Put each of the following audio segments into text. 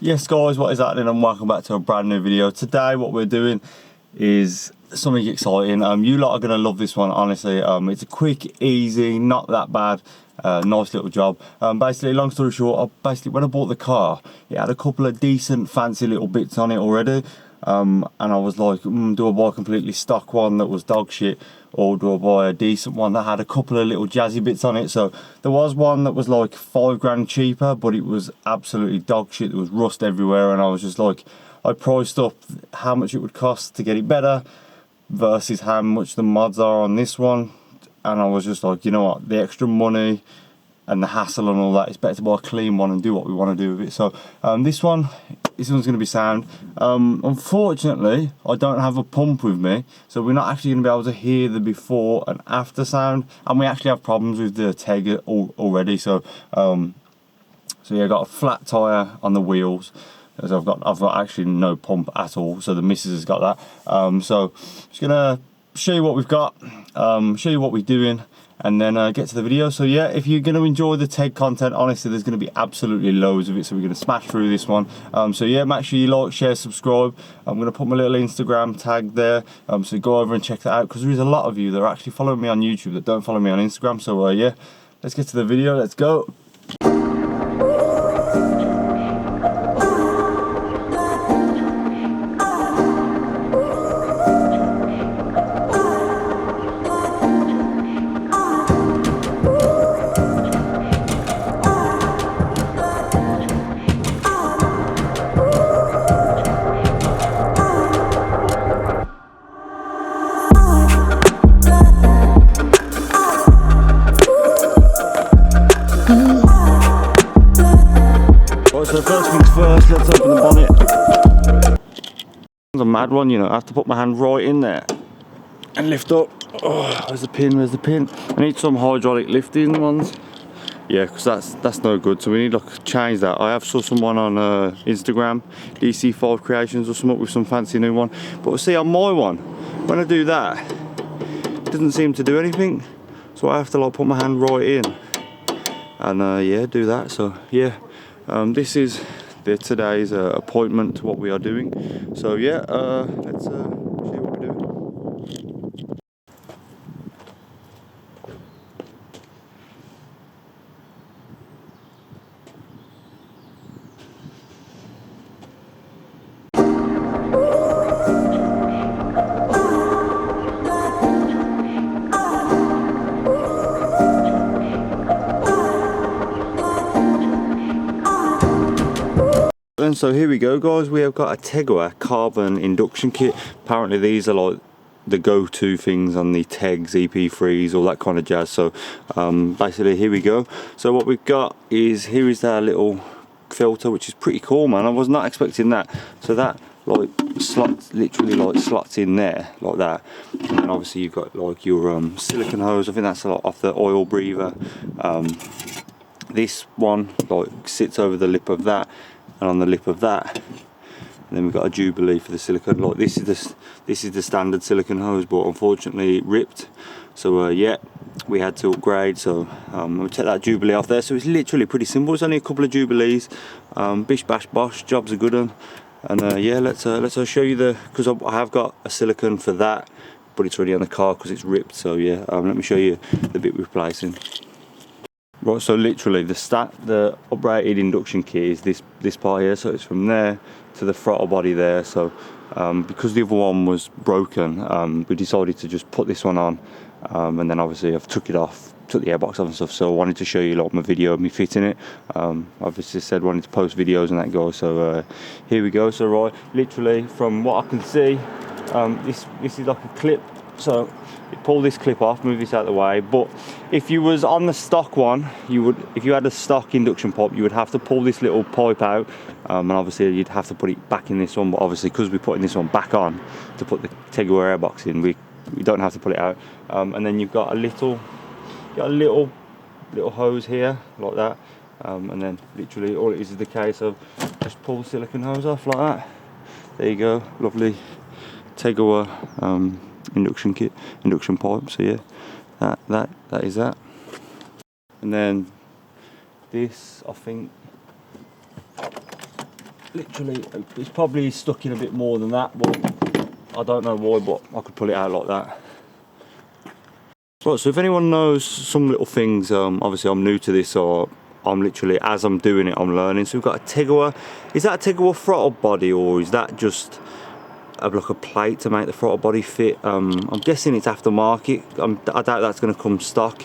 Yes guys, what is happening and welcome back to a brand new video. Today what we're doing is something exciting. You lot are going to love this one, honestly. It's a quick, easy, not that bad, nice little job. Basically, long story short, when I bought the car, it had a couple of decent, fancy little bits on it already. And I was like, do I buy a completely stock one that was dog shit, or do I buy a decent one that had a couple of little jazzy bits on it? So there was one that was like £5 cheaper, but it was absolutely dog shit. There was rust everywhere, and I was just like, I priced up how much it would cost to get it better versus how much the mods are on this one, and I was just like, you know what, the extra money and the hassle and all that, it's better to buy a clean one and do what we want to do with it. So this one's going to be sound. Unfortunately, I don't have a pump with me, so we're not actually going to be able to hear the before and after sound, and we actually have problems with the Tegiwa already. So yeah, I got a flat tyre on the wheels, as I've got actually no pump at all, so the missus has got that. So just gonna show you what we've got, show you what we're doing, and then get to the video. So yeah, if you're going to enjoy the Teg content, honestly, there's going to be absolutely loads of it, so we're going to smash through this one. So yeah, make sure you like, share, subscribe. I'm going to put my little Instagram tag there, so go over and check that out, because there is a lot of you that are actually following me on YouTube that don't follow me on Instagram. So yeah, let's get to the video. Let's go. So first things first, let's open the bonnet. It's a mad one, you know. I have to put my hand right in there and lift up. Oh, where's the pin? Where's the pin? I need some hydraulic lifting ones. Yeah, because that's no good. So we need to change that. I have saw someone on Instagram, Dc5 Creations or something, with some fancy new one. But see, on my one, when I do that, it doesn't seem to do anything. So I have to like put my hand right in and yeah, do that. So yeah. This is today's appointment to what we are doing. So yeah, let's see what we're doing. And so here we go, guys. We have got a Tegiwa carbon induction kit. Apparently these are like the go-to things on the Tegs, EP3s, all that kind of jazz. So basically here we go. So what we've got is, here is our little filter, which is pretty cool, man. I was not expecting that. So that like slots, literally like slots in there like that, and then obviously you've got like your silicone hose. I think that's a lot off the oil breather. This one like sits over the lip of that, and on the lip of that, and then we've got a Jubilee for the silicone. Like this is the standard silicone hose, but unfortunately it ripped. So yeah, we had to upgrade. So we'll take that Jubilee off there. So it's literally pretty simple. It's only a couple of Jubilees. Bish bash bosh, job's a good one. And yeah, let's show you because I have got a silicone for that, but it's already on the car because it's ripped. So yeah, let me show you the bit we're replacing. Right, so literally the uprated induction key is this part here. So it's from there to the throttle body there. So because the other one was broken, we decided to just put this one on, and then obviously I've took it off, took the airbox off and stuff. So I wanted to show you like my video of me fitting it. Obviously said wanted to post videos and that, guys. So here we go. So right, literally from what I can see, this is like a clip. So you pull this clip off, move this out of the way. But if you was on the stock one, if you had a stock induction pipe, you would have to pull this little pipe out, and obviously you'd have to put it back in this one. But obviously because we're putting this one back on to put the Tegiwa airbox in, we don't have to pull it out. And then you've got a little hose here like that, and then literally all it is the case of just pull the silicone hose off like that. There you go, lovely Tegiwa induction pipe. So yeah, that is that. And then this, I think literally, it's probably stuck in a bit more than that, but I don't know why, but I could pull it out like that. Right, so if anyone knows some little things, obviously I'm new to this, or I'm literally, as I'm doing it, I'm learning. So we've got a Tegiwa. Is that a Tegiwa throttle body, or is that just like a plate to make the throttle body fit? I'm guessing it's aftermarket. I doubt that's going to come stock.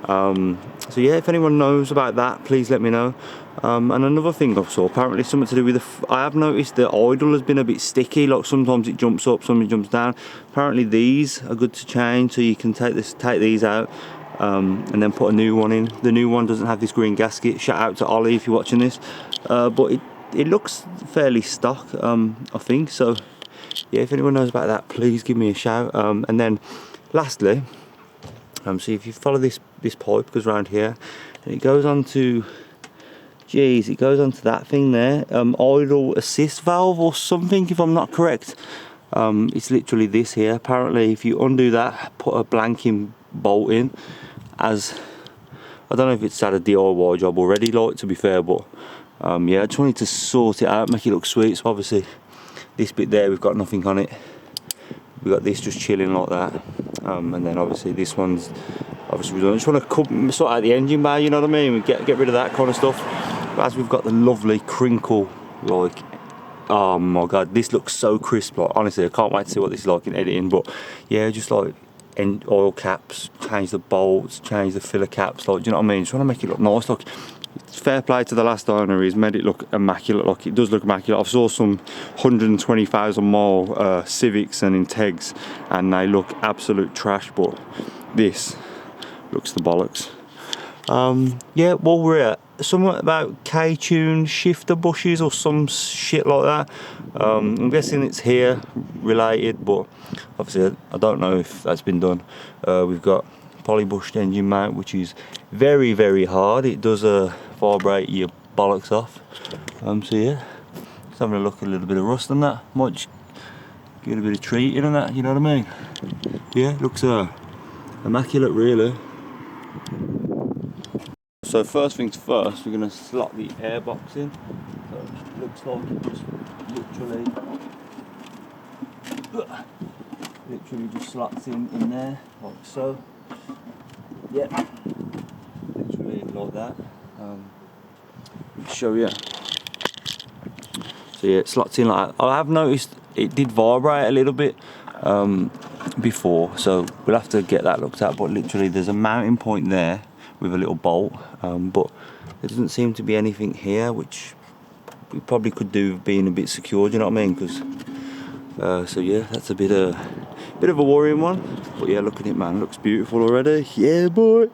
So yeah, if anyone knows about that, please let me know. And another thing I saw, apparently something to do with I have noticed the idle has been a bit sticky. Like sometimes it jumps up, sometimes it jumps down. Apparently these are good to change, so you can take these out. And then put a new one in. The new one doesn't have this green gasket. Shout out to Ollie if you're watching this. But it looks fairly stock, I think. So yeah, if anyone knows about that, please give me a shout. And then lastly, see if you follow this pipe, because around here, and it goes on to, it goes on to that thing there, idle assist valve or something, if I'm not correct. It's literally this here. Apparently if you undo that, put a blanking bolt in, as I don't know if it's had a DIY job already, like, to be fair, but yeah, I just wanted to sort it out, make it look sweet. So obviously this bit there, we've got nothing on it. We've got this just chilling like that, and then obviously this one's obviously we just want to sort out the engine bay, you know what I mean? We get rid of that kind of stuff. But as we've got the lovely crinkle, like, oh my god, this looks so crisp. Like, honestly, I can't wait to see what this is like in editing. But yeah, just like oil caps, change the bolts, change the filler caps, like, do you know what I mean? Just want to make it look nice. Like, fair play to the last owner, he's made it look immaculate. Like, it does look immaculate. I've saw some 120,000 mile Civics and Integs, and they look absolute trash, but this looks the bollocks. Yeah, well, we're at something about K-tune shifter bushes or some shit like that. I'm guessing it's here related, but obviously I don't know if that's been done. We've got polybushed engine mount, which is very, very hard. It does vibrate your bollocks off. So yeah, just having a look, a little bit of rust on that. Might just give it a bit of treating on that, you know what I mean? Yeah, looks immaculate, really. So first things first, we're going to slot the airbox in. So it looks like it just literally just slots in there, like so. Yeah, literally like that. Show you. So yeah, it slots in like that. I have noticed it did vibrate a little bit before, so we'll have to get that looked at. But literally, there's a mounting point there with a little bolt, but there doesn't seem to be anything here, which we probably could do with being a bit secure. Do you know what I mean? Because so yeah, that's a bit of a worrying one. But yeah, look at it, man. Looks beautiful already. Yeah, boy.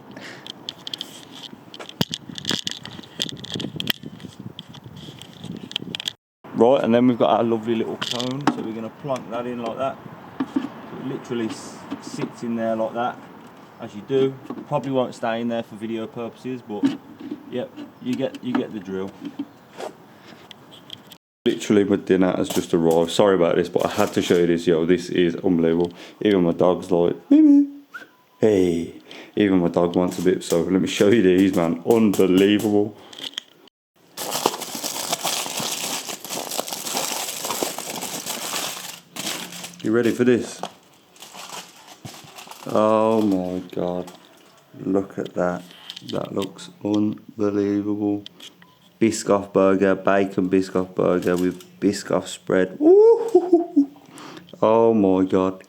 Right, and then we've got our lovely little cone, so we're going to plonk that in like that. So it literally sits in there like that, as you do. Probably won't stay in there for video purposes, but yep, you get the drill. Literally, my dinner has just arrived. Sorry about this, but I had to show you this. Yo, this is unbelievable. Even my dog's like, hey. Even my dog wants a bit, so let me show you these, man. Unbelievable. You ready for this? Oh my god, look at that. That looks unbelievable. Biscoff burger, bacon Biscoff burger with Biscoff spread. Woo-hoo-hoo. Oh my god.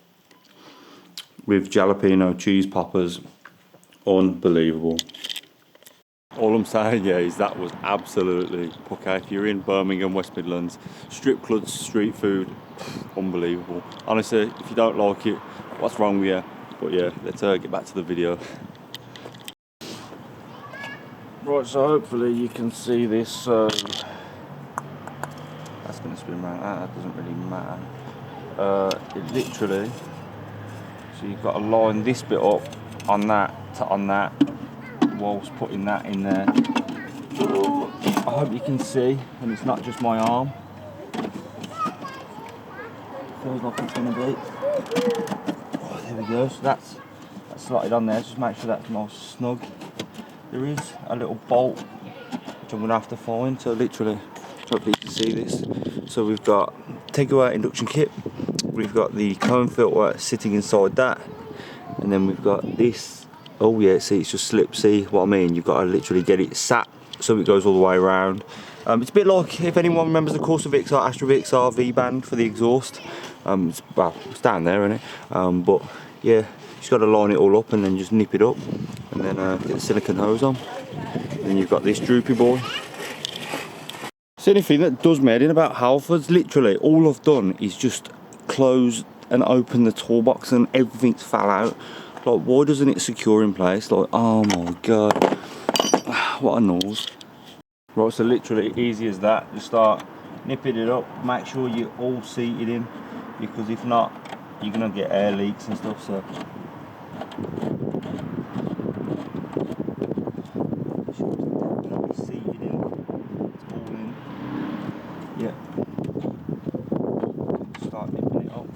With jalapeno cheese poppers. Unbelievable. All I'm saying, yeah, is that was absolutely okay. If you're in Birmingham, West Midlands, strip clubs, street food, unbelievable. Honestly, if you don't like it, what's wrong with you? But yeah, let's get back to the video. Right, so hopefully you can see this. That's going to spin around. That doesn't really matter. It literally, so you've got to line this bit up on that to on that, whilst putting that in there. I hope you can see, and it's not just my arm. Feels like it's going to be. Oh, there we go. So that's slotted on there. Just make sure that's nice snug. There is a little bolt which I'm going to have to find. So literally, hopefully you can see this. So we've got Tegiwa Induction kit, we've got the cone filter sitting inside that, and then we've got this. Oh yeah, see, it's just slip. See what I mean? You've got to literally get it sat so it goes all the way around. It's a bit like, if anyone remembers the Corsa VXR, Astra VXR V-band for the exhaust. Well, it's down there, isn't it? But yeah, you just got to line it all up and then just nip it up, and then get the silicone hose on. And then you've got this droopy boy. So anything that does me in about Halfords, literally all I've done is just close and open the toolbox and everything's fell out. Like, why doesn't it secure in place? Like, oh my god, what a noise. Right, so literally easy as that. Just start nipping it up, make sure you're all seated in, because if not, you're gonna get air leaks and stuff. So seated in, it's all in. Yeah. Start nipping it up.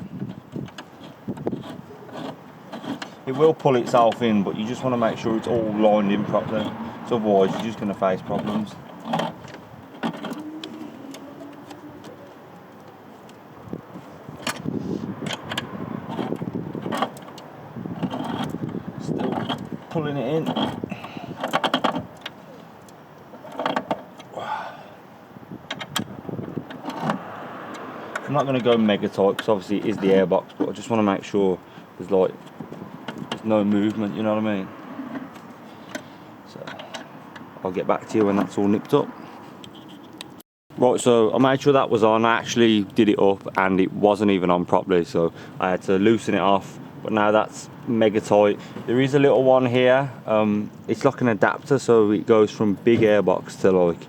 It will pull itself in, but you just want to make sure it's all lined in properly. So otherwise, you're just going to face problems. Still pulling it in. I'm not going to go mega tight because obviously it is the airbox, but I just want to make sure there's no movement, you know what I mean? So I'll get back to you when that's all nipped up. Right, so I made sure that was on. I actually did it up and it wasn't even on properly, so I had to loosen it off, but now that's mega tight. There is a little one here, it's like an adapter, so it goes from big airbox to like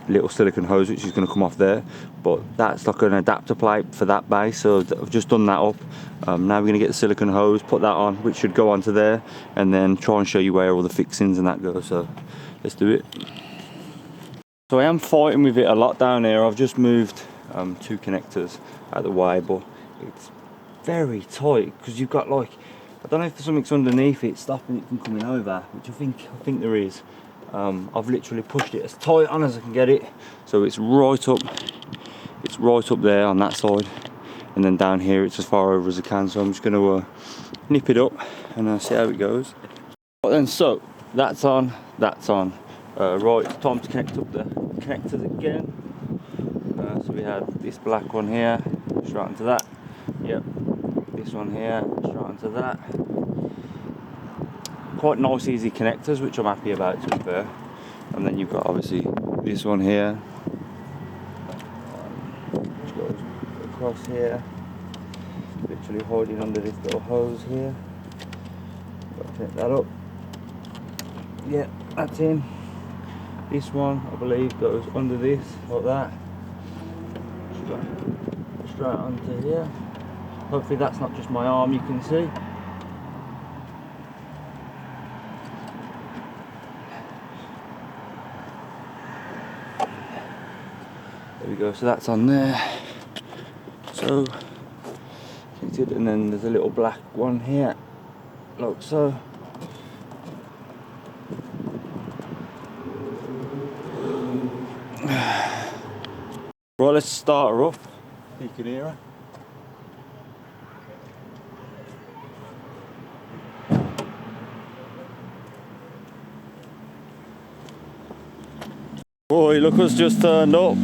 little silicone hose which is going to come off there, but that's like an adapter plate for that base, so I've just done that up. Now we're going to get the silicone hose, put that on, which should go onto there, and then try and show you where all the fixings and that go. So let's do it. So I am fighting with it a lot down here. I've just moved 2 connectors out of the way, but it's very tight because you've got like, I don't know if something's underneath it stopping it from coming over, which I think there is. I've literally pushed it as tight on as I can get it, so it's right up there on that side, and then down here it's as far over as I can. So I'm just going to nip it up and see how it goes. Right then, so that's on. Right, it's time to connect up the connectors again. So we had this black one here, straight onto that. Yep, this one here, straight onto that. Quite nice easy connectors, which I'm happy about, to be fair. And then you've got obviously this one here, which goes across here, literally hiding under this little hose here. Got to connect that up. Yeah, that's in. This one, I believe, goes under this, like that. Straight onto here. Hopefully that's not just my arm, you can see. There we go, so that's on there. So, and then there's a little black one here, like so. Right, let's start her up. You can hear her. Boy, look what's just turned up.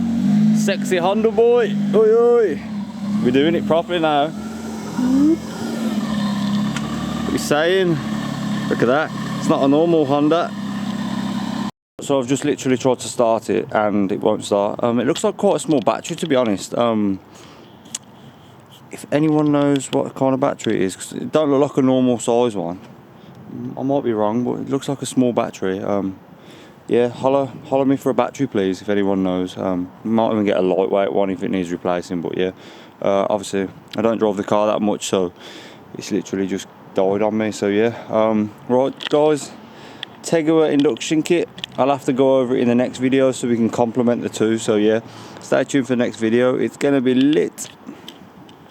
Sexy Honda boy. Oi, oi. We're doing it properly now. What are you saying? Look at that. It's not a normal Honda. So I've just literally tried to start it and it won't start. It looks like quite a small battery, to be honest. If anyone knows what kind of battery it is, 'cause it don't look like a normal size one. I might be wrong, but it looks like a small battery. Yeah, holler me for a battery, please, if anyone knows. Might even get a lightweight one if it needs replacing, but yeah. Obviously, I don't drive the car that much, so it's literally just died on me, so yeah. Right, guys, Tegiwa Induction kit. I'll have to go over it in the next video so we can complement the two, so yeah. Stay tuned for the next video. It's going to be lit.